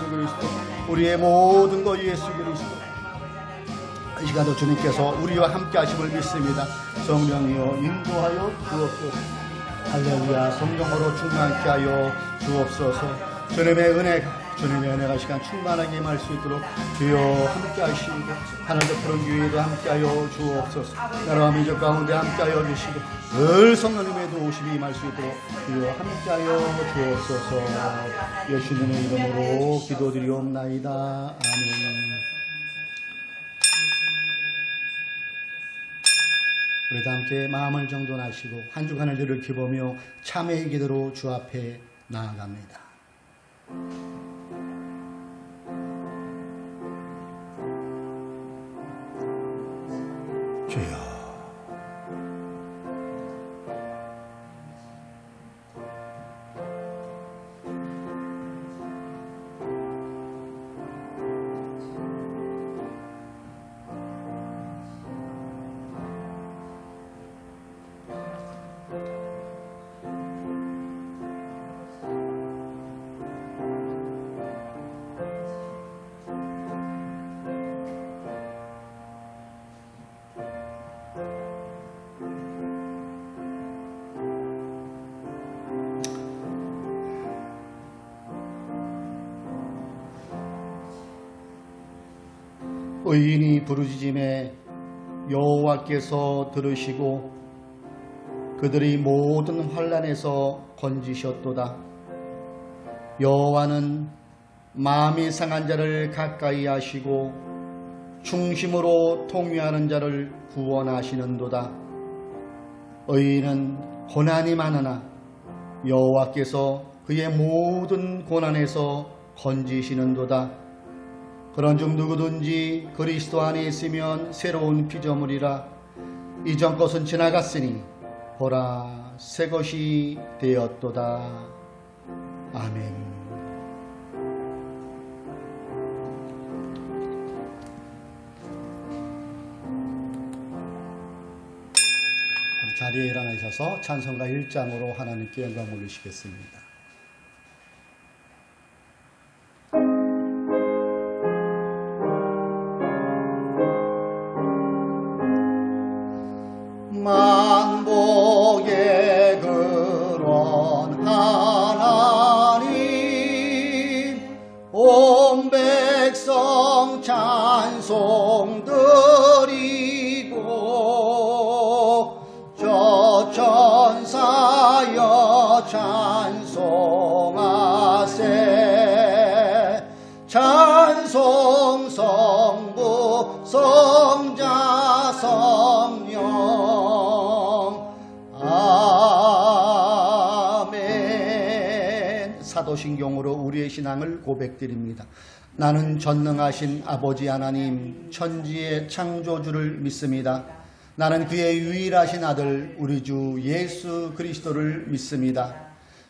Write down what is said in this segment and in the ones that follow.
그리스도, 우리의 모든 것 예수 그리스도. 이 시간도 주님께서 우리와 함께 하심을 믿습니다. 성령이여 인도하여 주옵소서. 할렐루야. 성령으로 충만케 하여 주옵소서. 주님의 은혜가 시간 충만하게 임할 수 있도록 주여 함께 하시고, 하나님의 푸른 교회도 함께 하여 주옵소서. 나라와 민족 가운데 함께 하여 주시고, 늘 성령님의 도우심이 임할 수 있도록 주여 함께 하여 주옵소서. 예수님의 이름으로 기도드리옵나이다. 아멘. 우리 다 함께 마음을 정돈하시고 한 주간을 늘 기보며 참회의 기도로 주 앞에 나아갑니다. 주여, 의인이 부르짖음에 여호와께서 들으시고 그들의 모든 환난에서 건지셨도다. 여호와는 마음이 상한 자를 가까이 하시고 중심으로 통회하는 자를 구원하시는도다. 의인은 고난이 많으나 여호와께서 그의 모든 고난에서 건지시는도다. 그런즉 누구든지 그리스도 안에 있으면 새로운 피조물이라. 이전 것은 지나갔으니 보라 새 것이 되었도다. 아멘. 우리 자리에 일어나셔서 찬송가 1장으로 하나님께 영광 올리시겠습니다. 만복의 근원 하나님, 온 백성 찬송 드리고 저 천사여 찬송하세. 찬송 성부 성자 성령. 아멘. 사도신경으로 우리의 신앙을 고백드립니다. 나는 전능하신 아버지 하나님 천지의 창조주를 믿습니다. 나는 그의 유일하신 아들 우리 주 예수 그리스도를 믿습니다.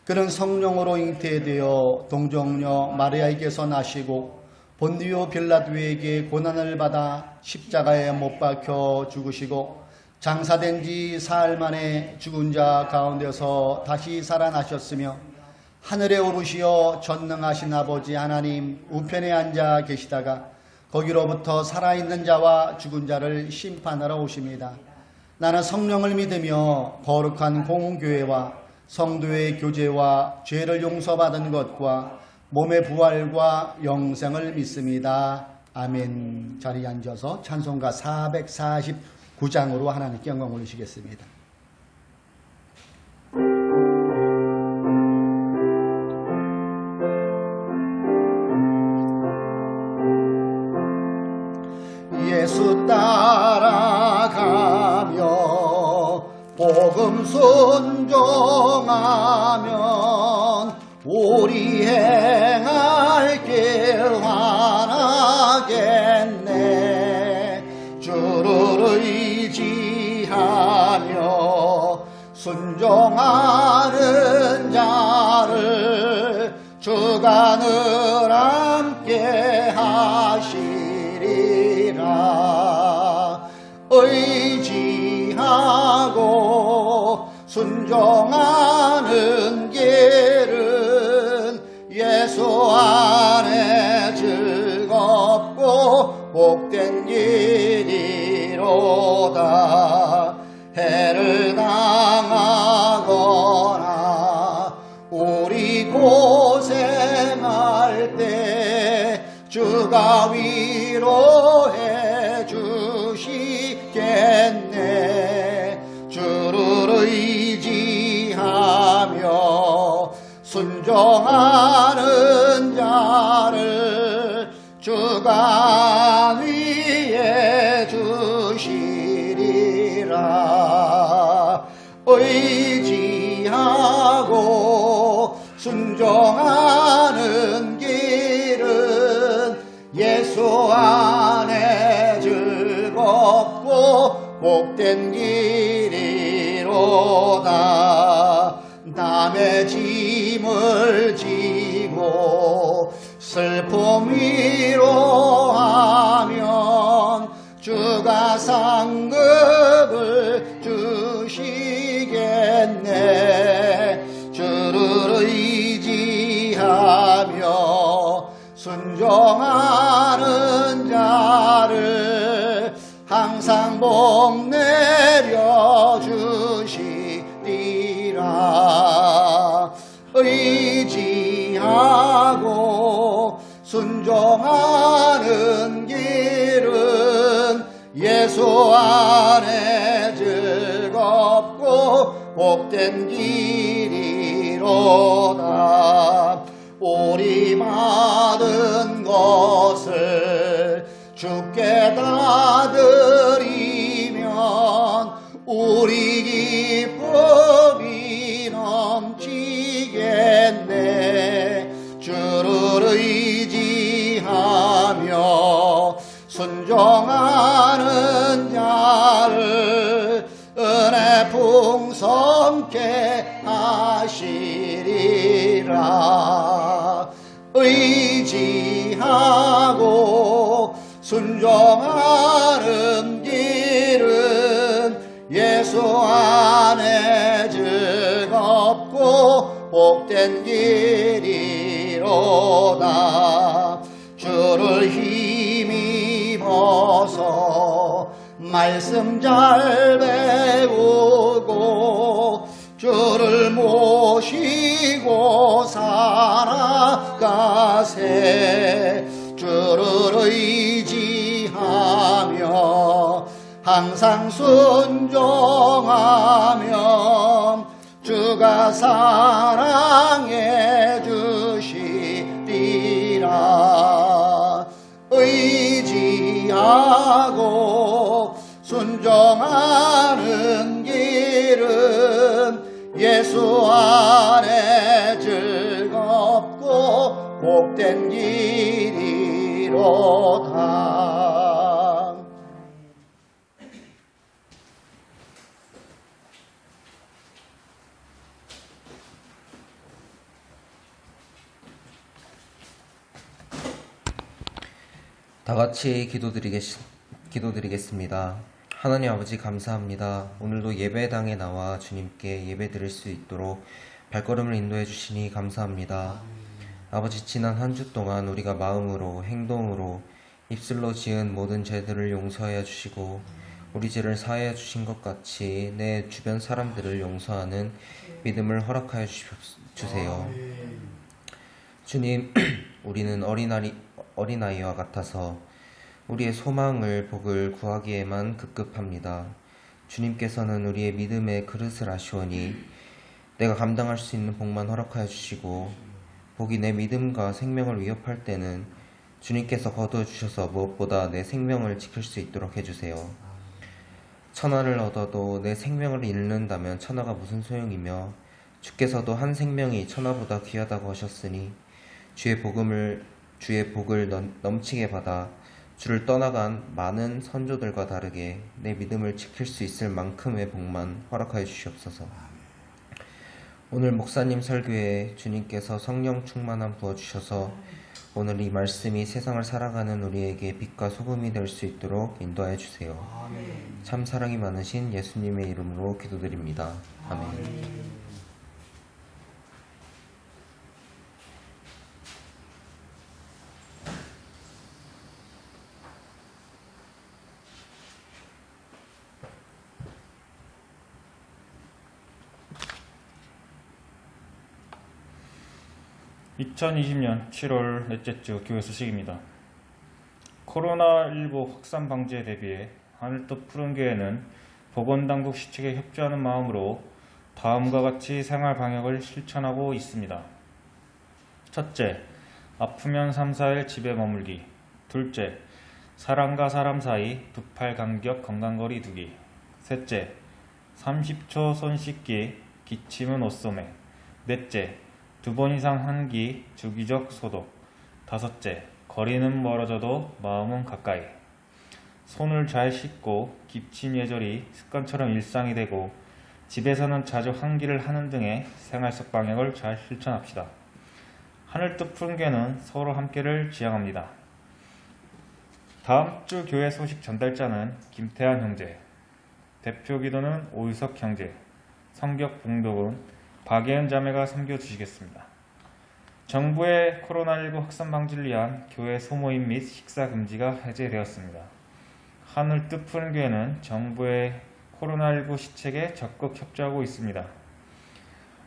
그는 성령으로 잉태되어 동정녀 마리아에게서 나시고 본디오 빌라도에게 고난을 받아 십자가에 못 박혀 죽으시고 장사된 지 사흘 만에 죽은 자 가운데서 다시 살아나셨으며 하늘에 오르시어 전능하신 아버지 하나님 우편에 앉아 계시다가 거기로부터 살아있는 자와 죽은 자를 심판하러 오십니다. 나는 성령을 믿으며 거룩한 공교회와 성도의 교제와 죄를 용서받은 것과 몸의 부활과 영생을 믿습니다. 아멘. 자리에 앉아서 찬송가 449장으로 하나님께 영광 올리시겠습니다. 예수 따라가며 복음 순종하면 우리 행할 길 환하겠네. 주를 의지하며 순종하는 자를 주가 늘 함께 하시리라. 의지하고 순종하는 길은 예수 안에 걷고 복된 길이로다. 해를 당하거나 우리 고생할 때 주가 위로해 주시겠네. 주를 의지하며 순종하는 자를 주가 위해 주시리라. 의지하고 순종하는 길은 예수 안에 즐겁고 복된 길이로다. 남의 짐을 지고 슬픔 위로하면 주가 상급을 주시겠네. 주를 의지하며 순종하는 자를 항상 복 내려 주시리라. 의지하고 순종하는 길은 예수 안에 즐겁고 복된 길이로다. 우리 받은 것을 주께 다 드리면 우리 기쁨이 넘치겠네. 주를 의지하며 순종하는 자를 은혜 풍성케 하시리라. 의지하고 순종하는 길은 예수 안에 즐겁고 복된 길이로다. 주를 힘입어서 말씀 잘 배우고 주를 모시고 살아가세. 주를 의지하며 항상 순종하면 주가 사랑해 주시리라. 의지하고 순종하는 길은 예수 안에 즐겁고 복된 길이로다. 다 같이 기도드리겠습니다. 하나님 아버지 감사합니다. 오늘도 예배당에 나와 주님께 예배드릴 수 있도록 발걸음을 인도해 주시니 감사합니다. 아버지, 지난 한 주 동안 우리가 마음으로, 행동으로, 입술로 지은 모든 죄들을 용서하여 주시고 우리 죄를 사하여 주신 것 같이 내 주변 사람들을 용서하는 믿음을 허락하여 주세요. 주님, 우리는 어린아이와 같아서 우리의 소망을, 복을 구하기에만 급급합니다. 주님께서는 우리의 믿음의 그릇을 아시오니 내가 감당할 수 있는 복만 허락하여 주시고 복이 내 믿음과 생명을 위협할 때는 주님께서 거두어 주셔서 무엇보다 내 생명을 지킬 수 있도록 해주세요. 천하를 얻어도 내 생명을 잃는다면 천하가 무슨 소용이며 주께서도 한 생명이 천하보다 귀하다고 하셨으니 주의 복을 넘치게 받아 주를 떠나간 많은 선조들과 다르게 내 믿음을 지킬 수 있을 만큼의 복만 허락하여 주시옵소서. 오늘 목사님 설교에 주님께서 성령 충만함 부어주셔서 오늘 이 말씀이 세상을 살아가는 우리에게 빛과 소금이 될 수 있도록 인도하여 주세요. 참 사랑이 많으신 예수님의 이름으로 기도드립니다. 아멘. (2020년 7월) 넷째 주 교회 소식입니다. 코로나19 확산 방지에 대비해 하늘뜻 푸른교회는 보건당국 시책에 협조하는 마음으로 다음과 같이 생활 방역을 실천하고 있습니다. 첫째, 아프면 3, 4일 집에 머물기. 둘째, 사람과 사람 사이 두 팔 간격 건강거리 두기. 셋째, 30초 손 씻기, 기침은 옷소매. 넷째, 2번 이상 환기, 주기적 소독. 다섯째, 거리는 멀어져도 마음은 가까이. 손을 잘 씻고 기침 예절이 습관처럼 일상이 되고 집에서는 자주 환기를 하는 등의 생활 속 방역을 잘 실천합시다. 하늘뜻 푸른교회는 서로 함께를 지향합니다. 다음 주 교회 소식 전달자는 김태한 형제, 대표 기도는 오유석 형제, 성격 봉독은 박예은 자매가 섬겨주시겠습니다. 정부의 코로나19 확산 방지를 위한 교회 소모임 및 식사 금지가 해제되었습니다. 하늘뜻 푸른교회는 정부의 코로나19 시책에 적극 협조하고 있습니다.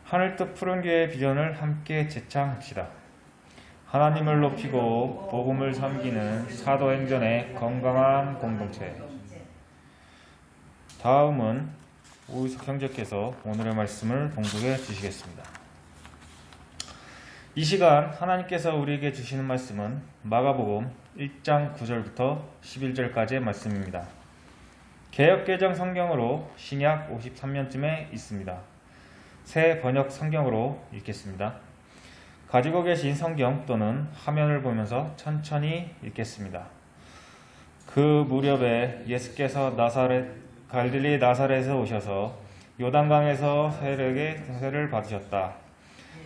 하늘뜻 푸른교회의 비전을 함께 재창합시다. 하나님을 높이고 복음을 섬기는 사도행전의 건강한 공동체. 다음은 오유석 형제께서 오늘의 말씀을 봉독해 주시겠습니다. 이 시간 하나님께서 우리에게 주시는 말씀은 마가복음 1장 9절부터 11절까지의 말씀입니다. 개역개정 성경으로 신약 53년쯤에 있습니다. 새 번역 성경으로 읽겠습니다. 가지고 계신 성경 또는 화면을 보면서 천천히 읽겠습니다. 그 무렵에 예수께서 갈릴리 나사렛에서 오셔서 요단강에서 세례를 받으셨다.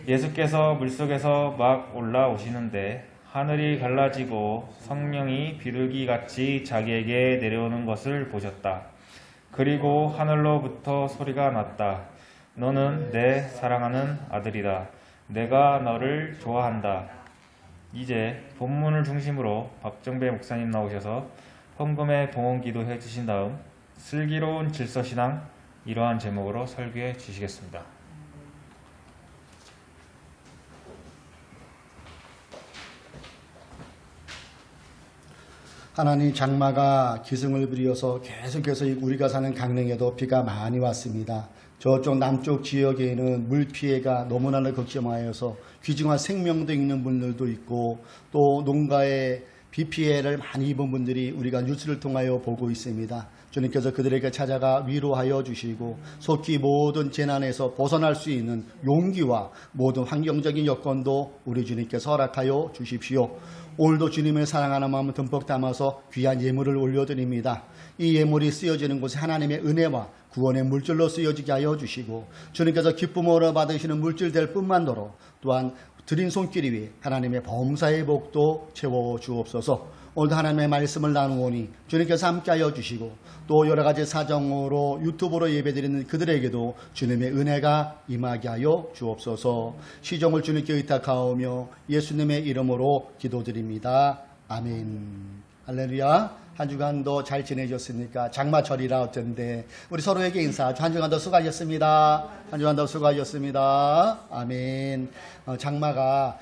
예수께서 물속에서 막 올라오시는데 하늘이 갈라지고 성령이 비둘기같이 자기에게 내려오는 것을 보셨다. 그리고 하늘로부터 소리가 났다. 너는 내 사랑하는 아들이다. 내가 너를 좋아한다. 이제 본문을 중심으로 박정배 목사님 나오셔서 헌금의 봉헌기도 해주신 다음 슬기로운 질서신앙 이러한 제목으로 설교해 주시겠습니다. 하나님, 장마가 기승을 부리어서 계속해서 우리가 사는 강릉에도 비가 많이 왔습니다. 저쪽 남쪽 지역에는 물 피해가 너무나도 걱정하여서 귀중한 생명도 있는 분들도 있고 또 농가에 비 피해를 많이 입은 분들이 우리가 뉴스를 통하여 보고 있습니다. 주님께서 그들에게 찾아가 위로하여 주시고 속히 모든 재난에서 벗어날 수 있는 용기와 모든 환경적인 여건도 우리 주님께서 허락하여 주십시오. 오늘도 주님을 사랑하는 마음을 듬뿍 담아서 귀한 예물을 올려드립니다. 이 예물이 쓰여지는 곳에 하나님의 은혜와 구원의 물질로 쓰여지게 하여 주시고 주님께서 기쁨으로 받으시는 물질 될 뿐만도로 또한 드린 손길 위에 하나님의 범사의 복도 채워 주옵소서. 오늘도 하나님의 말씀을 나누오니 주님께서 함께하여 주시고 또 여러 가지 사정으로 유튜브로 예배드리는 그들에게도 주님의 은혜가 임하게 하여 주옵소서. 시종을 주님께 의탁하오며 예수님의 이름으로 기도드립니다. 아멘. 할렐루야. 한 주간도 잘 지내셨습니까? 장마철이라 어쩐데 우리 서로에게 인사. 한 주간도 수고하셨습니다. 한 주간도 수고하셨습니다. 아멘. 장마가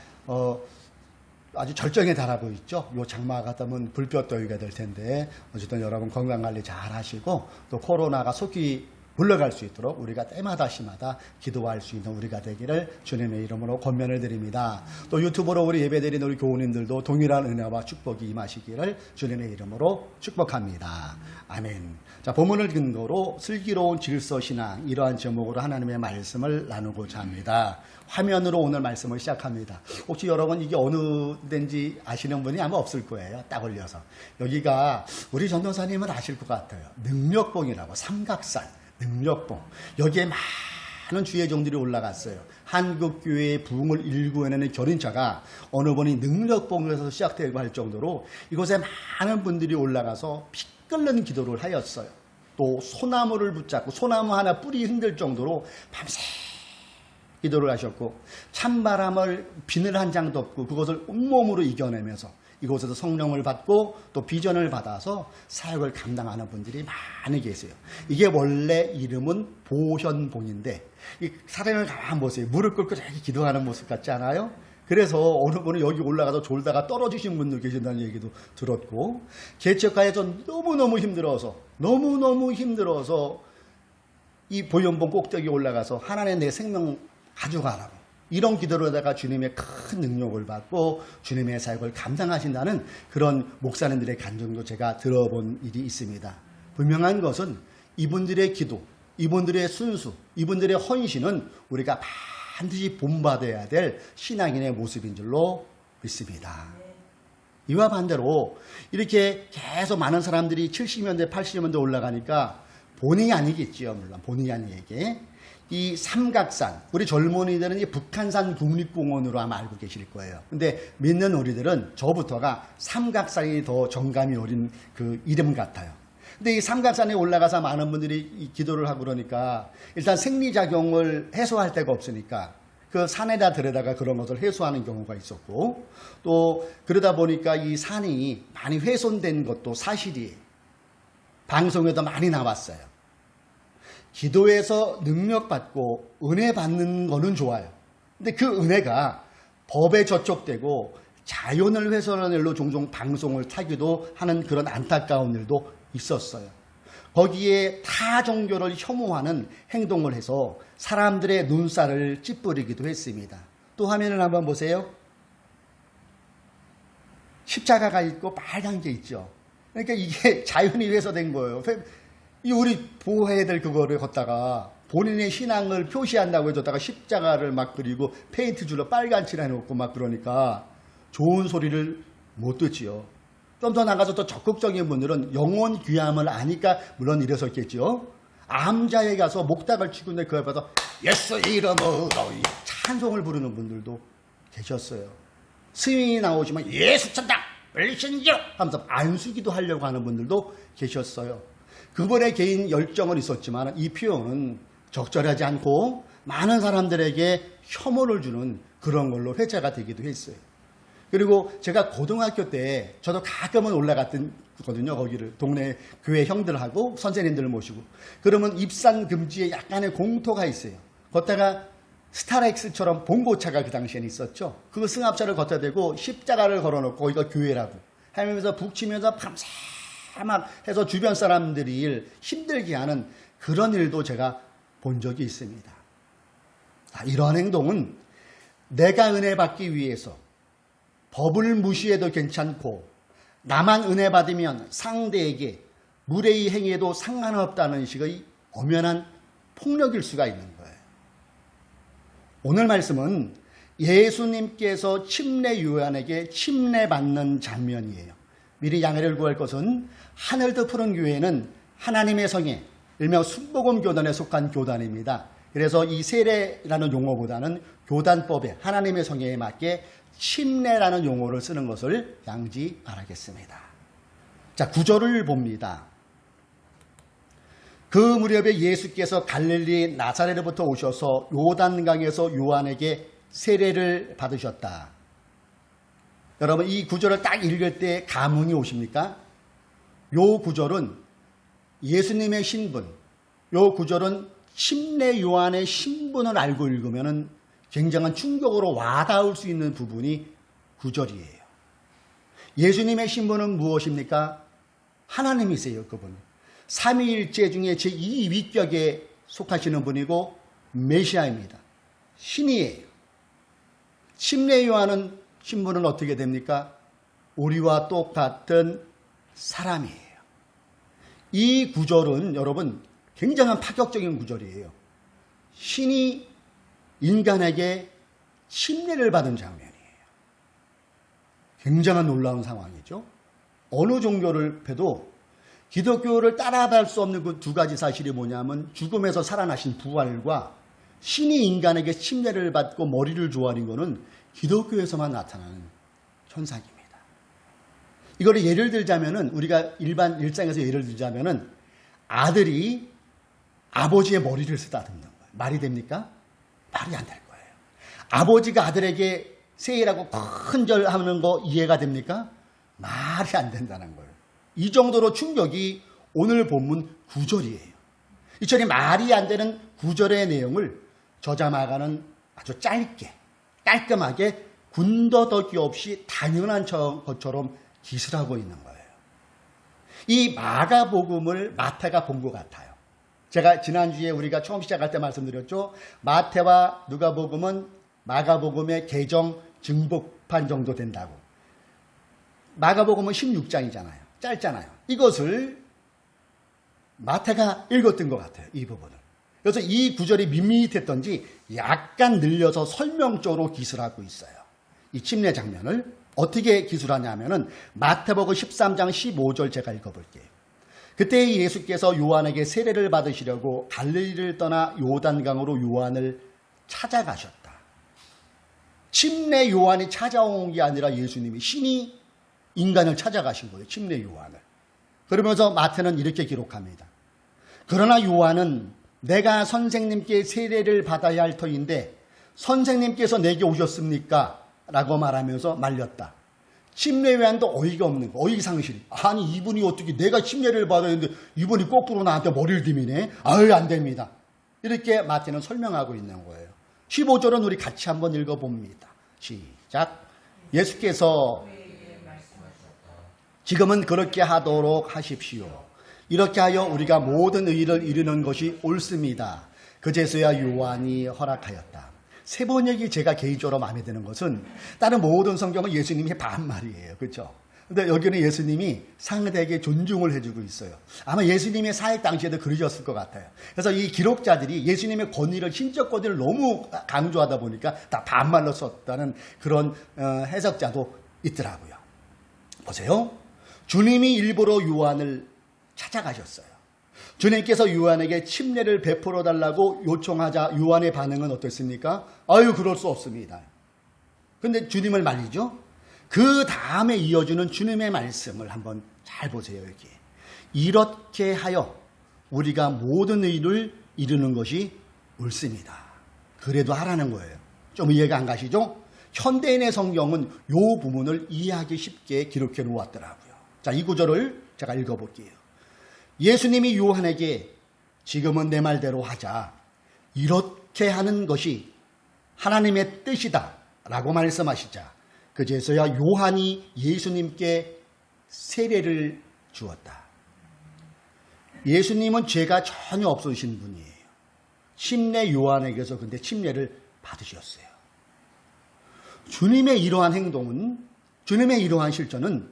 아주 절정에 달하고 있죠. 요 장마 같으면 불볕더위가 될 텐데 어쨌든 여러분 건강관리 잘 하시고 또 코로나가 속히 물러갈 수 있도록 우리가 때마다 시마다 기도할 수 있는 우리가 되기를 주님의 이름으로 권면을 드립니다. 또 유튜브로 우리 예배드리는 우리 교우님들도 동일한 은혜와 축복이 임하시기를 주님의 이름으로 축복합니다. 아멘. 자, 본문을 근거로 슬기로운 질서신앙 이러한 제목으로 하나님의 말씀을 나누고자 합니다. 화면으로 오늘 말씀을 시작합니다. 혹시 여러분 이게 어느 데인지 아시는 분이 아마 없을 거예요. 딱 올려서. 여기가 우리 전도사님은 아실 것 같아요. 능력봉이라고 삼각산 능력봉. 여기에 많은 주의 종들이 올라갔어요. 한국교회의 부흥을 일구어내는 견인차가 어느 분이 능력봉에서 시작되고 할 정도로 이곳에 많은 분들이 올라가서 피 끓는 기도를 하였어요. 또 소나무를 붙잡고 소나무 하나 뿌리 흔들 정도로 밤새 기도를 하셨고 찬바람을 비늘 한 장 덮고 그것을 온몸으로 이겨내면서 이곳에서 성령을 받고 또 비전을 받아서 사역을 감당하는 분들이 많이 계세요. 이게 원래 이름은 보현봉인데 이 사례를 가만 보세요. 무릎 꿇고 저렇게 기도하는 모습 같지 않아요? 그래서 어느 분은 여기 올라가서 졸다가 떨어지신 분들 계신다는 얘기도 들었고, 개척가에서 너무너무 힘들어서 이 보현봉 꼭대기 올라가서 하나님 내 생명 가져가라고 이런 기도로다가 주님의 큰 능력을 받고 주님의 사역을 감당하신다는 그런 목사님들의 간증도 제가 들어본 일이 있습니다. 분명한 것은 이분들의 기도, 이분들의 순수, 이분들의 헌신은 우리가 반드시 본받아야 될 신앙인의 모습인 줄로 믿습니다. 이와 반대로 이렇게 계속 많은 사람들이 70년대, 80년대 올라가니까 본의 아니겠지요. 물론 본의 아니에게 이 삼각산, 우리 젊은이들은 이 북한산 국립공원으로 아마 알고 계실 거예요. 근데 믿는 우리들은 저부터가 삼각산이 더 정감이 어린 그 이름 같아요. 근데 이 삼각산에 올라가서 많은 분들이 기도를 하고 그러니까 일단 생리작용을 해소할 데가 없으니까 그 산에다 들여다가 그런 것을 해소하는 경우가 있었고, 또 그러다 보니까 이 산이 많이 훼손된 것도 사실이에요. 방송에도 많이 나왔어요. 기도에서 능력받고 은혜 받는 거는 좋아요. 근데 그 은혜가 법에 저촉되고 자연을 훼손하는 일로 종종 방송을 타기도 하는 그런 안타까운 일도 있었어요. 거기에 타 종교를 혐오하는 행동을 해서 사람들의 눈살을 찌푸리기도 했습니다. 또 화면을 한번 보세요. 십자가가 있고 빨간 게 있죠. 그러니까 이게 자연이 훼손된 거예요. 이 우리 보호해야 될 그거를 걷다가 본인의 신앙을 표시한다고 해줬다가 십자가를 막 그리고 페인트 줄로 빨간 칠해놓고 막 그러니까 좋은 소리를 못 듣지요. 좀 더 나가서 더 적극적인 분들은 영혼 귀함을 아니까 물론 일어섰겠죠. 암자에 가서 목닥을 치고 있는데 그 옆에서 예수 이름으로 찬송을 부르는 분들도 계셨어요. 스윙이 나오지만 예수 찬다 빨리신지요 하면서 안수기도 하려고 하는 분들도 계셨어요. 그분의 개인 열정은 있었지만 이 표현은 적절하지 않고 많은 사람들에게 혐오를 주는 그런 걸로 회자가 되기도 했어요. 그리고 제가 고등학교 때 저도 가끔은 올라갔거든요. 거기를 동네 교회 형들하고 선생님들을 모시고. 그러면 입산 금지에 약간의 공터가 있어요. 걷다가 스타렉스처럼 봉고차가 그 당시에는 있었죠. 그 승합차를 걷다 대고 십자가를 걸어놓고 거기가 교회라고 하면서 북치면서 밤새 막 해서 주변 사람들이 힘들게 하는 그런 일도 제가 본 적이 있습니다. 이러한 행동은 내가 은혜 받기 위해서 법을 무시해도 괜찮고 나만 은혜 받으면 상대에게 무례히 행해도 상관없다는 식의 엄연한 폭력일 수가 있는 거예요. 오늘 말씀은 예수님께서 침례 요한에게 침례받는 장면이에요. 미리 양해를 구할 것은 하늘 더 푸른 교회는 하나님의 성에 일명 순복음 교단에 속한 교단입니다. 그래서 이 세례라는 용어보다는 교단법에 하나님의 성에 맞게 침례라는 용어를 쓰는 것을 양지 바라겠습니다. 자, 구절을 봅니다. 그 무렵에 예수께서 갈릴리 나사렛으로부터 오셔서 요단강에서 요한에게 세례를 받으셨다. 여러분 이 구절을 딱 읽을 때 감흥이 오십니까? 요 구절은 예수님의 신분, 요 구절은 침례 요한의 신분을 알고 읽으면 굉장한 충격으로 와닿을 수 있는 부분이 구절이에요. 예수님의 신분은 무엇입니까? 하나님이세요. 그분은 삼위일체 중에 제2위격에 속하시는 분이고 메시아입니다. 신이에요. 침례 요한은 신분은 어떻게 됩니까? 우리와 똑같은 사람이에요. 이 구절은 여러분 굉장한 파격적인 구절이에요. 신이 인간에게 침례를 받은 장면이에요. 굉장한 놀라운 상황이죠. 어느 종교를 펴도 기독교를 따라갈 수 없는 그 두 가지 사실이 뭐냐면 죽음에서 살아나신 부활과 신이 인간에게 침례를 받고 머리를 조아린 것은 기독교에서만 나타나는 현상입니다. 이거를 예를 들자면은 우리가 일반 일상에서 예를 들자면은 아들이 아버지의 머리를 쓰다듬는 거예요. 말이 됩니까? 말이 안 될 거예요. 아버지가 아들에게 세일하고 큰절 하는 거 이해가 됩니까? 말이 안 된다는 거예요. 이 정도로 충격이 오늘 본문 9절이에요. 이처럼 말이 안 되는 9절의 내용을 저자 마가는 아주 짧게 깔끔하게 군더더기 없이 당연한 것처럼 기술하고 있는 거예요. 이 마가복음을 마태가 본 것 같아요. 제가 지난주에 우리가 처음 시작할 때 말씀드렸죠. 마태와 누가복음은 마가복음의 개정 증복판 정도 된다고. 마가복음은 16장이잖아요. 짧잖아요. 이것을 마태가 읽었던 것 같아요. 이 부분을. 그래서 이 구절이 밋밋했던지 약간 늘려서 설명적으로 기술하고 있어요. 이 침례 장면을 어떻게 기술하냐면은 마태복음 13장 15절 제가 읽어볼게요. 그때 예수께서 요한에게 세례를 받으시려고 갈릴리를 떠나 요단강으로 요한을 찾아가셨다. 침례 요한이 찾아온 게 아니라 예수님이 신이 인간을 찾아가신 거예요. 침례 요한을. 그러면서 마태는 이렇게 기록합니다. 그러나 요한은 내가 선생님께 세례를 받아야 할 터인데 선생님께서 내게 오셨습니까? 라고 말하면서 말렸다. 침례 요한도 어이가 없는 거, 어이상실이. 아니 이분이 어떻게 내가 침례를 받아야 하는데 이분이 거꾸로 나한테 머리를 디미네? 아유 안 됩니다. 이렇게 마태는 설명하고 있는 거예요. 15절은 우리 같이 한번 읽어봅니다. 시작. 예수께서 지금은 그렇게 하도록 하십시오. 이렇게 하여 우리가 모든 의를 이루는 것이 옳습니다. 그제서야 요한이 허락하였다. 세 번역이 제가 개인적으로 마음에 드는 것은 다른 모든 성경은 예수님이 반말이에요. 그렇죠? 근데 여기는 예수님이 상대에게 존중을 해주고 있어요. 아마 예수님의 사역 당시에도 그러셨을 것 같아요. 그래서 이 기록자들이 예수님의 권위를, 신적 권위를 너무 강조하다 보니까 다 반말로 썼다는 그런 해석자도 있더라고요. 보세요. 주님이 일부러 요한을 찾아가셨어요. 주님께서 요한에게 침례를 베풀어 달라고 요청하자 요한의 반응은 어떻습니까? 아유, 그럴 수 없습니다. 근데 주님을 말리죠? 그 다음에 이어주는 주님의 말씀을 한번 잘 보세요, 여기. 이렇게 하여 우리가 모든 의를 이루는 것이 옳습니다. 그래도 하라는 거예요. 좀 이해가 안 가시죠? 현대인의 성경은 이 부분을 이해하기 쉽게 기록해 놓았더라고요. 자, 이 구절을 제가 읽어볼게요. 예수님이 요한에게 지금은 내 말대로 하자. 이렇게 하는 것이 하나님의 뜻이다. 라고 말씀하시자. 그제서야 요한이 예수님께 세례를 주었다. 예수님은 죄가 전혀 없으신 분이에요. 침례 요한에게서 근데 침례를 받으셨어요. 주님의 이러한 행동은, 주님의 이러한 실천은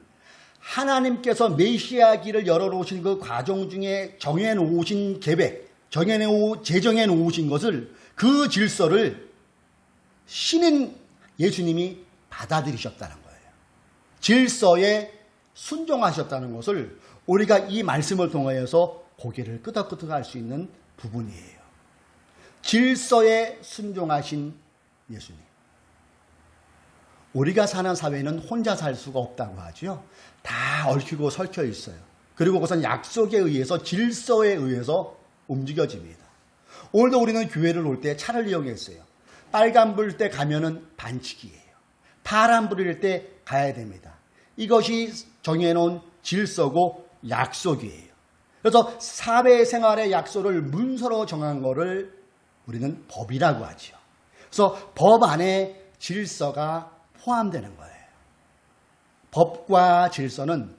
하나님께서 메시아기를 열어놓으신 그 과정 중에 정해놓으신 계획, 제정해 놓으신 것을, 그 질서를 신인 예수님이 받아들이셨다는 거예요. 질서에 순종하셨다는 것을 우리가 이 말씀을 통하여서 고개를 끄덕끄덕 할 수 있는 부분이에요. 질서에 순종하신 예수님. 우리가 사는 사회는 혼자 살 수가 없다고 하죠. 다 얽히고 설켜 있어요. 그리고 그것은 약속에 의해서, 질서에 의해서 움직여집니다. 오늘도 우리는 교회를 올 때 차를 이용했어요. 빨간 불 때 가면은 반칙이에요. 파란 불일 때 가야 됩니다. 이것이 정해놓은 질서고 약속이에요. 그래서 사회생활의 약속을 문서로 정한 거를 우리는 법이라고 하죠. 그래서 법 안에 질서가 포함되는 거예요. 법과 질서는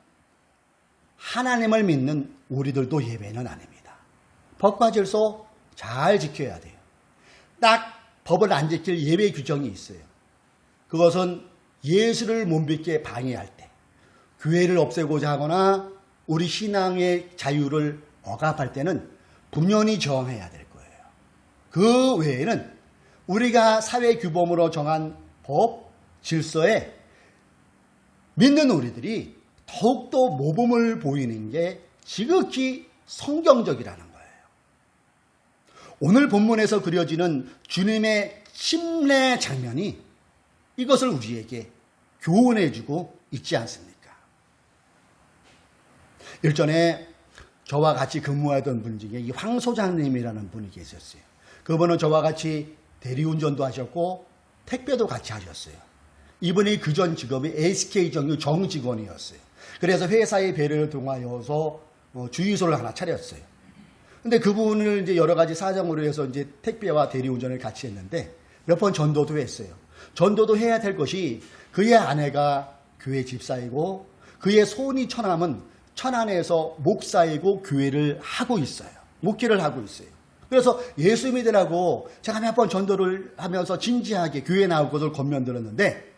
하나님을 믿는 우리들도 예외는 아닙니다. 법과 질서 잘 지켜야 돼요. 딱 법을 안 지킬 예외 규정이 있어요. 그것은 예수를 못 믿게 방해할 때, 교회를 없애고자 하거나 우리 신앙의 자유를 억압할 때는 분명히 저항해야 될 거예요. 그 외에는 우리가 사회 규범으로 정한 법, 질서에 믿는 우리들이 더욱더 모범을 보이는 게 지극히 성경적이라는 거예요. 오늘 본문에서 그려지는 주님의 침례 장면이 이것을 우리에게 교훈해주고 있지 않습니까? 일전에 저와 같이 근무하던 분 중에 이 황 소장님이라는 분이 계셨어요. 그분은 저와 같이 대리운전도 하셨고 택배도 같이 하셨어요. 이분이 그전 직업이 SK정유 정직원이었어요. 그래서 회사의 배려를 통하여서 주유소를 하나 차렸어요. 근데 그분을 이제 여러 가지 사정으로 해서 이제 택배와 대리운전을 같이 했는데 몇 번 전도도 했어요. 전도도 해야 될 것이 그의 아내가 교회 집사이고 그의 손이 처남은 천안에서 목사이고 교회를 하고 있어요. 목회를 하고 있어요. 그래서 예수 믿으라고 제가 몇 번 전도를 하면서 진지하게 교회에 나올 것을 권면드렸는데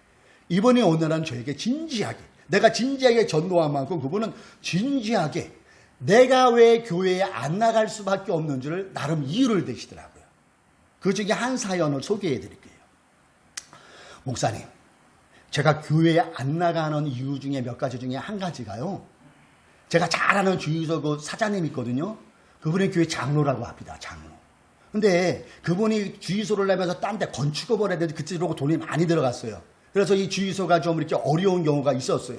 이분이 오늘은 저에게 진지하게 내가 진지하게 전도한 만큼 그분은 진지하게 내가 왜 교회에 안 나갈 수밖에 없는 줄을 나름 이유를 대시더라고요. 그 중에 한 사연을 소개해 드릴게요. 목사님, 제가 교회에 안 나가는 이유 중에 몇 가지 중에 한 가지가요. 제가 잘 아는 주유소 그 사장님 있거든요. 그분이 교회 장로라고 합니다. 장로. 근데 그분이 주유소를 내면서 딴 데 건축업을 해야 되는데 그쪽으로 돈이 많이 들어갔어요. 그래서 이 주유소가 좀 이렇게 어려운 경우가 있었어요.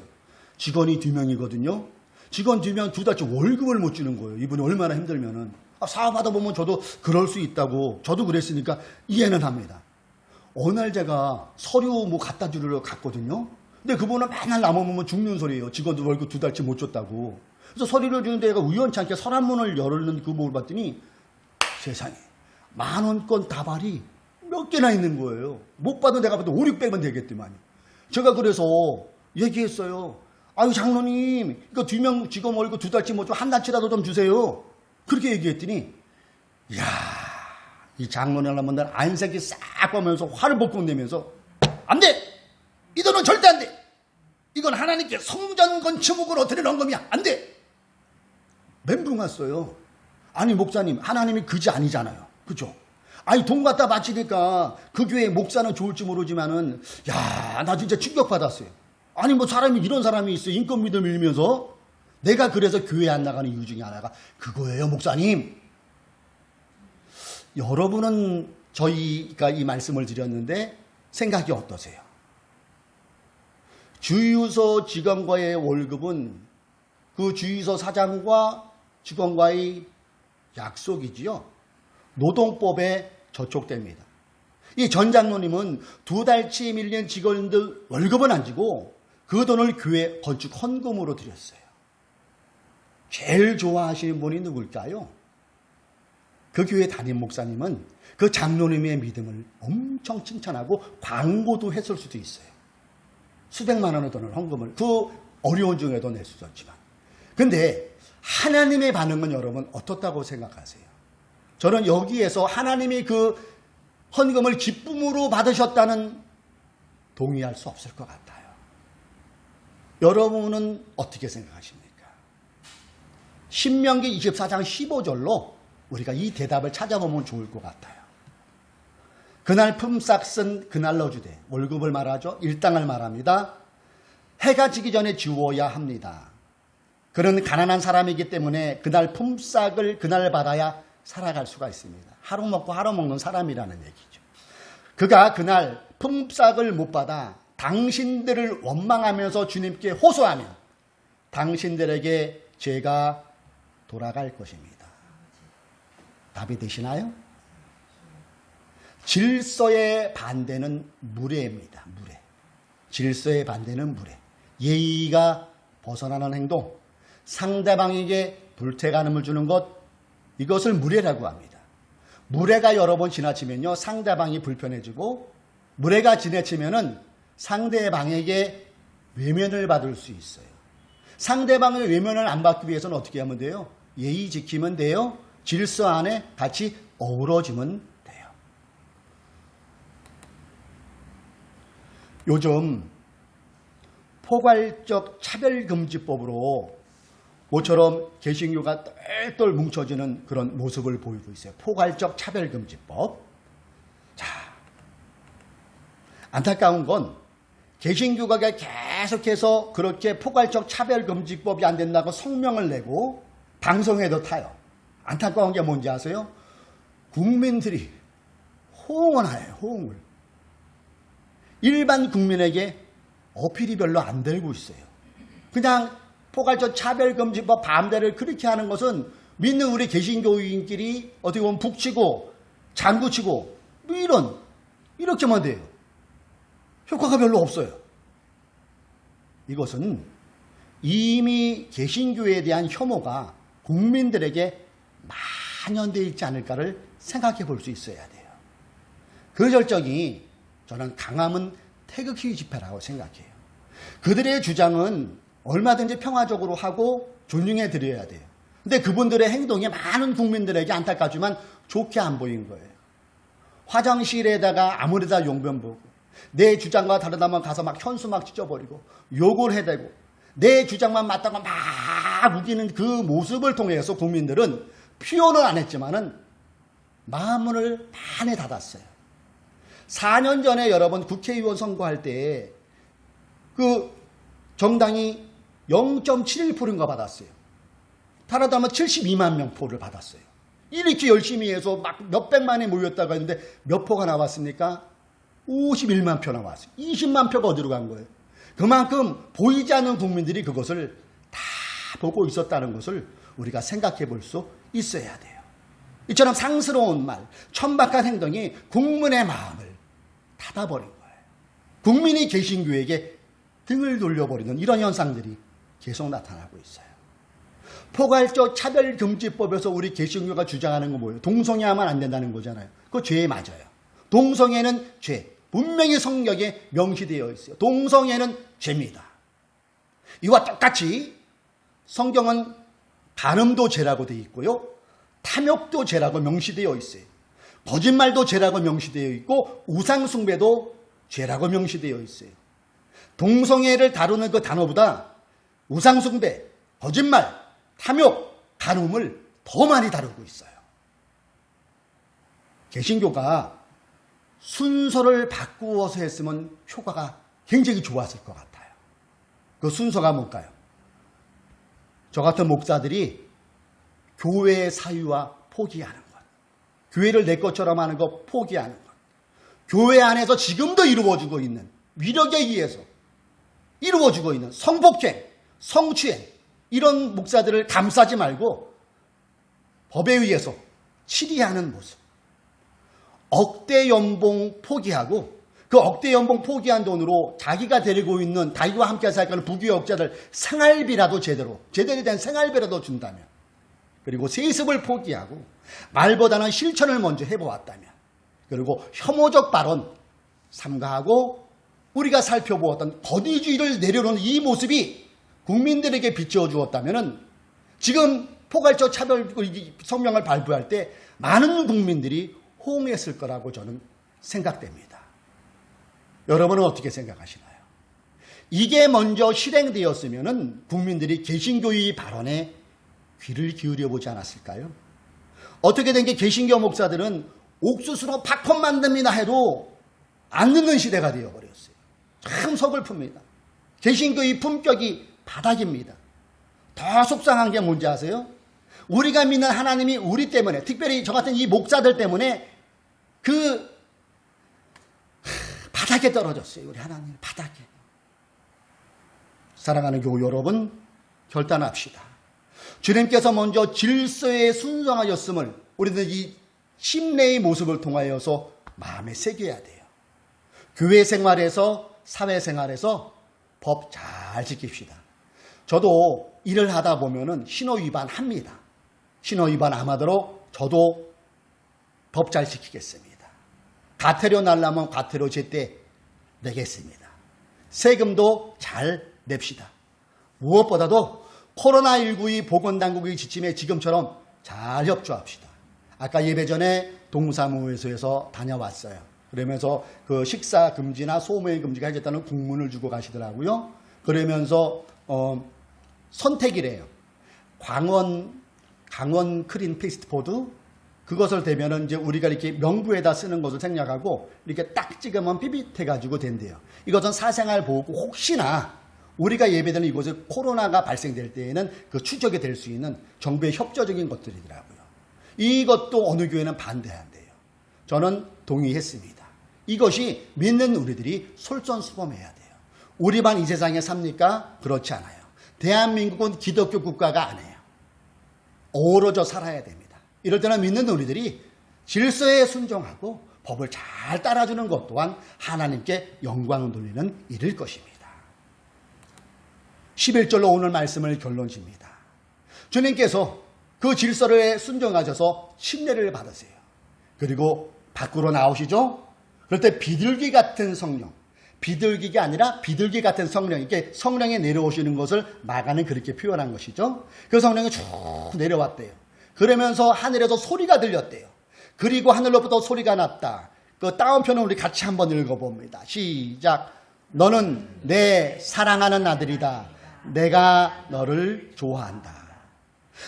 직원이 2명이거든요. 직원 2명 2달째 월급을 못 주는 거예요. 이분이 얼마나 힘들면은. 사업하다 보면 저도 그럴 수 있다고. 저도 그랬으니까 이해는 합니다. 어느 날 제가 서류 뭐 갖다 주러 갔거든요. 근데 그분은 맨날 남아보면 죽는 소리예요. 직원도 월급 2달째 못 줬다고. 그래서 서류를 주는데 내가 우연치 않게 서랍문을 열는 그 모습을 봤더니 세상에 10,000원권 다발이 몇 개나 있는 거예요. 못 봐도 내가 봐도 500~600원 되겠더만. 제가 그래서 얘기했어요. 아유 장로님 이거 2명 직원 월급 2달치 뭐 좀 한 달치라도 좀 주세요. 그렇게 얘기했더니 이야 이 장로님 하면 안색이 싹 보면서 화를 복고 내면서 안 돼! 이 돈은 절대 안 돼! 이건 하나님께 성전 건축목으로 드리는 헌금이야. 안 돼! 멘붕 왔어요. 아니 목사님 하나님이 그지 아니잖아요. 그죠? 아니 돈 갖다 바치니까 그 교회 목사는 좋을지 모르지만은 야 나 진짜 충격받았어요. 아니 뭐 사람이 이런 사람이 있어. 인권 믿음 밀면서. 내가 그래서 교회 안 나가는 이유 중에 하나가 그거예요 목사님. 여러분은 저희가 이 말씀을 드렸는데 생각이 어떠세요? 주유소 직원과의 월급은 그 주유소 사장과 직원과의 약속이지요. 노동법에 저촉됩니다. 이 전 장로님은 2달치 밀린 직원들 월급은 안 주고 그 돈을 교회 건축 헌금으로 드렸어요. 제일 좋아하시는 분이 누굴까요? 그 교회 담임 목사님은 그 장로님의 믿음을 엄청 칭찬하고 광고도 했을 수도 있어요. 수백만 원의 돈을 헌금을 그 어려운 중에도 낼 수 있었지만. 근데 하나님의 반응은 여러분 어떻다고 생각하세요? 저는 여기에서 하나님이 그 헌금을 기쁨으로 받으셨다는 동의할 수 없을 것 같아요. 여러분은 어떻게 생각하십니까? 신명기 24장 15절로 우리가 이 대답을 찾아보면 좋을 것 같아요. 그날 품삯 쓴 그날로 주되 월급을 말하죠. 일당을 말합니다. 해가 지기 전에 주어야 합니다. 그는 가난한 사람이기 때문에 그날 품삯을 그날 받아야 살아갈 수가 있습니다. 하루 먹고 하루 먹는 사람이라는 얘기죠. 그가 그날 품삯을 못 받아 당신들을 원망하면서 주님께 호소하면 당신들에게 죄가 돌아갈 것입니다. 답이 되시나요? 질서의 반대는 무례입니다. 무례. 질서의 반대는 무례. 예의가 벗어나는 행동, 상대방에게 불쾌감을 주는 것, 이것을 무례라고 합니다. 무례가 여러 번 지나치면요, 상대방이 불편해지고, 무례가 지나치면은 상대방에게 외면을 받을 수 있어요. 상대방의 외면을 안 받기 위해서는 어떻게 하면 돼요? 예의 지키면 돼요. 질서 안에 같이 어우러지면 돼요. 요즘 포괄적 차별금지법으로 모처럼 개신교가 똘똘 뭉쳐지는 그런 모습을 보이고 있어요. 포괄적 차별금지법. 자, 안타까운 건 개신교가 계속해서 그렇게 포괄적 차별금지법이 안 된다고 성명을 내고 방송에도 타요. 안타까운 게 뭔지 아세요? 국민들이 호응을 해요. 호응을. 일반 국민에게 어필이 별로 안 되고 있어요. 그냥 포괄적 차별금지법 반대를 그렇게 하는 것은 믿는 우리 개신교인끼리 어떻게 보면 북치고 장구치고 뭐 이렇게만 돼요. 효과가 별로 없어요. 이것은 이미 개신교에 대한 혐오가 국민들에게 만연되어 있지 않을까를 생각해 볼 수 있어야 돼요. 그 결정이 저는 강함은 태극기 집회라고 생각해요. 그들의 주장은 얼마든지 평화적으로 하고 존중해 드려야 돼요. 근데 그분들의 행동이 많은 국민들에게 안타깝지만 좋게 안 보인 거예요. 화장실에다가 아무래도 용변 보고 내 주장과 다르다면 가서 막 현수 막 찢어버리고 욕을 해대고 내 주장만 맞다고 막 우기는 그 모습을 통해서 국민들은 표현은 안 했지만은 마음을 많이 닫았어요. 4년 전에 여러분 국회의원 선거할 때 그 정당이 0.71%인가 받았어요. 다르다면 72만 명 표를 받았어요. 이렇게 열심히 해서 막 몇백만이 모였다고 했는데 몇 표가 나왔습니까? 51만 표 나왔어요. 20만 표가 어디로 간 거예요? 그만큼 보이지 않는 국민들이 그것을 다 보고 있었다는 것을 우리가 생각해 볼 수 있어야 돼요. 이처럼 상스러운 말, 천박한 행동이 국민의 마음을 닫아버린 거예요. 국민이 개신교에게 등을 돌려버리는 이런 현상들이 계속 나타나고 있어요. 포괄적 차별금지법에서 우리 개신교가 주장하는 건 뭐예요? 동성애하면 안 된다는 거잖아요. 그거 죄에 맞아요. 동성애는 죄. 분명히 성경에 명시되어 있어요. 동성애는 죄입니다. 이와 똑같이 성경은 간음도 죄라고 되어 있고요. 탐욕도 죄라고 명시되어 있어요. 거짓말도 죄라고 명시되어 있고 우상숭배도 죄라고 명시되어 있어요. 동성애를 다루는 그 단어보다 우상숭배, 거짓말, 탐욕, 간음을 더 많이 다루고 있어요. 개신교가 순서를 바꾸어서 했으면 효과가 굉장히 좋았을 것 같아요. 그 순서가 뭘까요? 저 같은 목사들이 교회의 사유와 포기하는 것, 교회를 내 것처럼 하는 것 포기하는 것, 교회 안에서 지금도 이루어지고 있는 위력에 의해서 이루어지고 있는 성폭행, 성추행 이런 목사들을 감싸지 말고 법에 의해서 치리하는 모습, 억대 연봉 포기하고 그 억대 연봉 포기한 돈으로 자기가 데리고 있는 자기와 함께 살까는 부귀역자들 생활비라도 제대로 된 생활비라도 준다면, 그리고 세습을 포기하고 말보다는 실천을 먼저 해보았다면, 그리고 혐오적 발언 삼가하고 우리가 살펴보았던 거리주의를 내려놓는 이 모습이 국민들에게 비춰 주었다면 지금 포괄적 차별 성명을 발부할 때 많은 국민들이 호응했을 거라고 저는 생각됩니다. 여러분은 어떻게 생각하시나요? 이게 먼저 실행되었으면 국민들이 개신교의 발언에 귀를 기울여 보지 않았을까요? 어떻게 된 게 개신교 목사들은 옥수수로 팝콘 만듭니다 해도 안 듣는 시대가 되어버렸어요. 참 서글픕니다. 개신교의 품격이 바닥입니다. 더 속상한 게 뭔지 아세요? 우리가 믿는 하나님이 우리 때문에, 특별히 저 같은 이 목사들 때문에 바닥에 떨어졌어요. 우리 하나님 바닥에. 사랑하는 교우 여러분, 결단합시다. 주님께서 먼저 질서에 순종하셨음을 우리는 이 침례의 모습을 통하여서 마음에 새겨야 돼요. 교회 생활에서, 사회생활에서 법 잘 지킵시다. 저도 일을 하다 보면은 신호 위반합니다. 신호 위반 아마도 저도 법 잘 지키겠습니다. 과태료 날라면 과태료 제때 내겠습니다. 세금도 잘 냅시다. 무엇보다도 코로나19의 보건당국의 지침에 지금처럼 잘 협조합시다. 아까 예배 전에 동사무소에서 다녀왔어요. 그러면서 그 식사 금지나 소모의 금지가 해졌다는 공문을 주고 가시더라고요. 그러면서 선택이래요. 강원 크린 페스트푸드, 그것을 대면은 이제 우리가 이렇게 명부에다 쓰는 것을 생략하고 이렇게 딱 찍으면 삐빗해가지고 된대요. 이것은 사생활 보호고 혹시나 우리가 예배드리는 이곳에 코로나가 발생될 때에는 그 추적이 될 수 있는 정부의 협조적인 것들이더라고요. 이것도 어느 교회는 반대한대요. 저는 동의했습니다. 이것이 믿는 우리들이 솔선수범해야 돼요. 우리만 이 세상에 삽니까? 그렇지 않아요. 대한민국은 기독교 국가가 아니에요. 어우러져 살아야 됩니다. 이럴 때는 믿는 우리들이 질서에 순종하고 법을 잘 따라주는 것 또한 하나님께 영광을 돌리는 일일 것입니다. 11절로 오늘 말씀을 결론 짓니다. 주님께서 그 질서를 순종하셔서 침례를 받으세요. 그리고 밖으로 나오시죠. 그럴 때 비둘기 같은 성령, 비둘기가 아니라 비둘기 같은 성령, 이게 성령이 내려오시는 것을 마가는 그렇게 표현한 것이죠. 그 성령이 쭉 내려왔대요. 그러면서 하늘에서 소리가 들렸대요. 그리고 하늘로부터 소리가 났다. 그 다운편은 우리 같이 한번 읽어봅니다. 시작. 너는 내 사랑하는 아들이다. 내가 너를 좋아한다.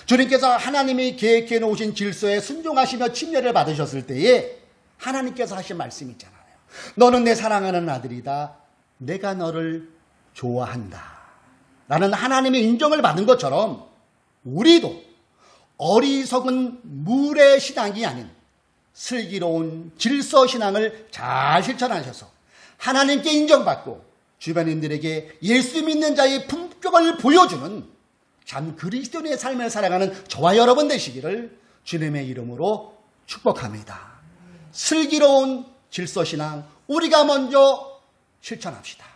주님께서 하나님이 계획해 놓으신 질서에 순종하시며 침례를 받으셨을 때에 하나님께서 하신 말씀이 있잖아요. 너는 내 사랑하는 아들이다. 내가 너를 좋아한다. 라는 하나님의 인정을 받은 것처럼 우리도 어리석은 물의 신앙이 아닌 슬기로운 질서 신앙을 잘 실천하셔서 하나님께 인정받고 주변인들에게 예수 믿는 자의 품격을 보여주는 참 그리스도인의 삶을 살아가는 저와 여러분 되시기를 주님의 이름으로 축복합니다. 슬기로운 질서신앙 우리가 먼저 실천합시다.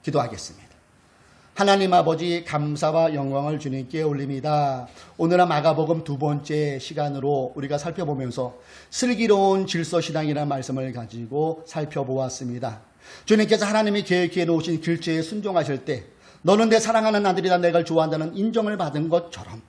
기도하겠습니다. 하나님 아버지 감사와 영광을 주님께 올립니다. 오늘은 마가복음 2번째 시간으로 우리가 살펴보면서 슬기로운 질서신앙이라는 말씀을 가지고 살펴보았습니다. 주님께서 하나님이 계획해 놓으신 길조에 순종하실 때 너는 내 사랑하는 아들이다 내가 좋아한다는 인정을 받은 것처럼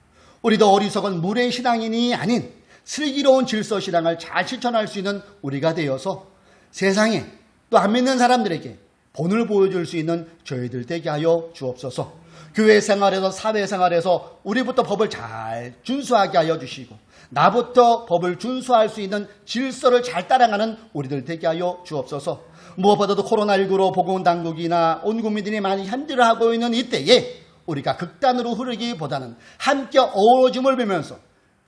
우리도 어리석은 물의 신앙인이 아닌 슬기로운 질서신앙을 잘 실천할 수 있는 우리가 되어서 세상에 또 안 믿는 사람들에게 본을 보여줄 수 있는 저희들 되게 하여 주옵소서. 교회 생활에서 사회생활에서 우리부터 법을 잘 준수하게 하여 주시고 나부터 법을 준수할 수 있는 질서를 잘 따라가는 우리들 되게 하여 주옵소서. 무엇보다도 코로나19로 보건당국이나 온 국민들이 많이 힘들어하고 있는 이때에 우리가 극단으로 흐르기보다는 함께 어우러짐을 빌면서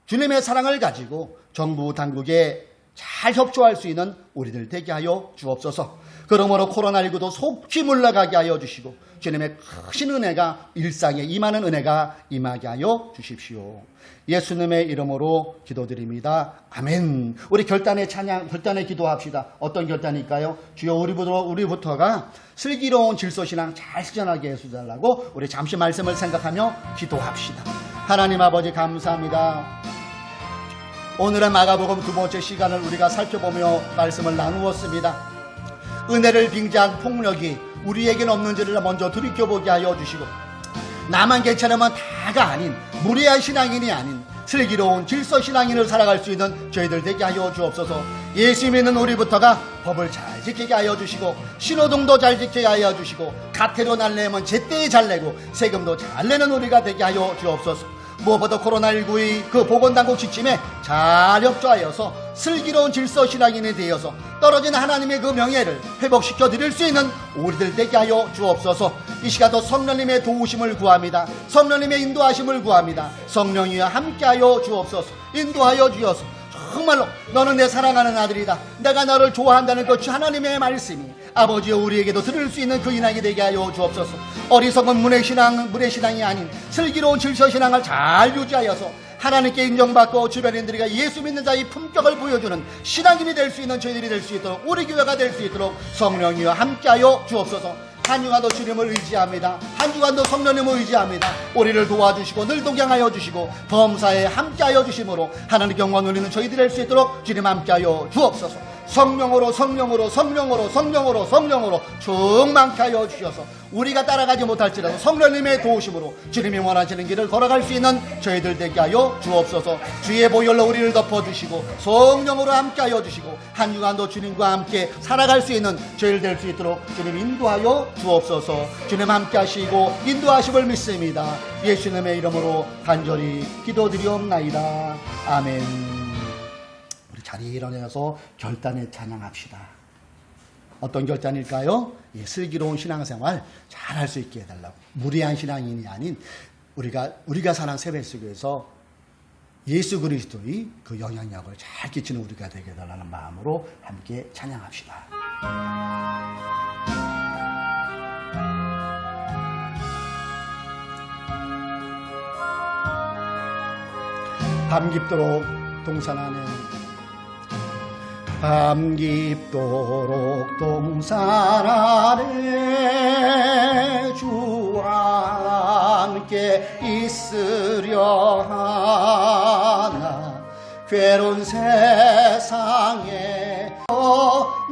주님의 사랑을 가지고 정부 당국에 잘 협조할 수 있는 우리들 되게 하여 주옵소서. 그러므로 코로나19도 속히 물러가게 하여 주시고 주님의 크신 은혜가 일상에 임하는 은혜가 임하게 하여 주십시오. 예수님의 이름으로 기도드립니다. 아멘. 우리 결단의 찬양, 결단의 기도합시다. 어떤 결단일까요? 주여 우리부터가 슬기로운 질서신앙 잘 실천하게 해주달라고 우리 잠시 말씀을 생각하며 기도합시다. 하나님 아버지 감사합니다. 오늘은 마가복음 2번째 시간을 우리가 살펴보며 말씀을 나누었습니다. 은혜를 빙자한 폭력이 우리에게는 없는지를 먼저 돌이켜보게 하여 주시고 나만 괜찮으면 다가 아닌 무례한 신앙인이 아닌 슬기로운 질서신앙인을 살아갈 수 있는 저희들 되게 하여 주옵소서. 예수 믿는 우리부터가 법을 잘 지키게 하여 주시고 신호등도 잘 지키게 하여 주시고 가태료 날래면 제때에 잘 내고 세금도 잘 내는 우리가 되게 하여 주옵소서. 무엇보다 코로나19의 그 보건당국 지침에 잘 협조하여서 슬기로운 질서신앙인이 되어서 떨어진 하나님의 그 명예를 회복시켜 드릴 수 있는 우리들 되게 하여 주옵소서. 이 시간도 성령님의 도우심을 구합니다. 성령님의 인도하심을 구합니다. 성령이여 함께하여 주옵소서. 인도하여 주셔서 정말로 너는 내 사랑하는 아들이다. 내가 너를 좋아한다는 그 하나님의 말씀이 아버지여 우리에게도 들을 수 있는 그 인하게 되게 하여 주옵소서. 어리석은 물의 신앙이 아닌 슬기로운 질서신앙을 잘 유지하여서 하나님께 인정받고 주변인들에게 예수 믿는 자의 품격을 보여주는 신앙인이 될 수 있는 저희들이 될 수 있도록 우리 교회가 될 수 있도록 성령이여 함께하여 주옵소서. 한 주간도 주님을 의지합니다. 한 주간도 성령님을 의지합니다. 우리를 도와주시고 늘 동행하여 주시고 범사에 함께하여 주심으로 하나님께 영광 돌리는 저희들이 될 수 있도록 주님 함께하여 주옵소서. 성령으로 충만케 하여 주셔서 우리가 따라가지 못할지라도 성령님의 도우심으로 주님이 원하시는 길을 걸어갈 수 있는 저희들 되게 하여 주옵소서. 주의 보혈로 우리를 덮어주시고 성령으로 함께 하여 주시고 한 주간도 주님과 함께 살아갈 수 있는 저희들 될 수 있도록 주님 인도하여 주옵소서. 주님 함께 하시고 인도하심을 믿습니다. 예수님의 이름으로 간절히 기도드리옵나이다. 아멘. 자리에 일어나서 결단에 찬양합시다. 어떤 결단일까요? 슬기로운 신앙생활 잘 할 수 있게 해달라고. 무리한 신앙인이 아닌 우리가 사는 세대 속에서 예수 그리스도의 그 영향력을 잘 끼치는 우리가 되게 해달라는 마음으로 함께 찬양합시다. 밤 깊도록 동산하는 참 깊도록 동산 아래 주와 함께 있으려 하나 괴로운 세상에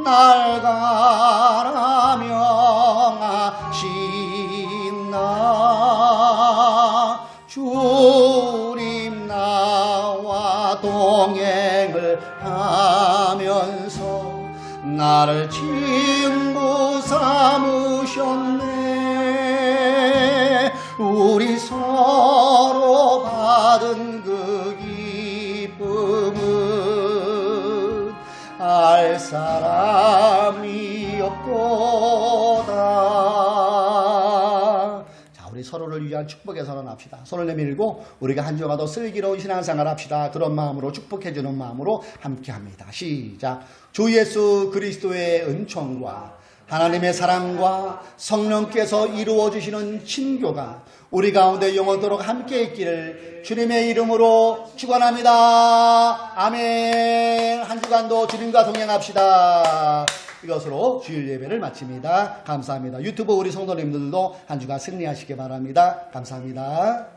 날 가라명하시나 주님 나와 동행을 하면서 나를 친구 삼으셨네. 우리 서로 받은 그 기쁨은 알 사람이 없도다. 자, 우리 서로를 위한 축복의 선언합시다. 손을 내밀고 우리가 한 주가 더 슬기로운 신앙생활 합시다. 그런 마음으로 축복해주는 마음으로 함께합니다. 시작. 주 예수 그리스도의 은총과 하나님의 사랑과 성령께서 이루어주시는 친교가 우리 가운데 영원토록 함께 있기를 주님의 이름으로 축원합니다. 아멘. 한 주간도 주님과 동행합시다. 이것으로 주일 예배를 마칩니다. 감사합니다. 유튜브 우리 성도님들도 한 주간 승리하시기 바랍니다. 감사합니다.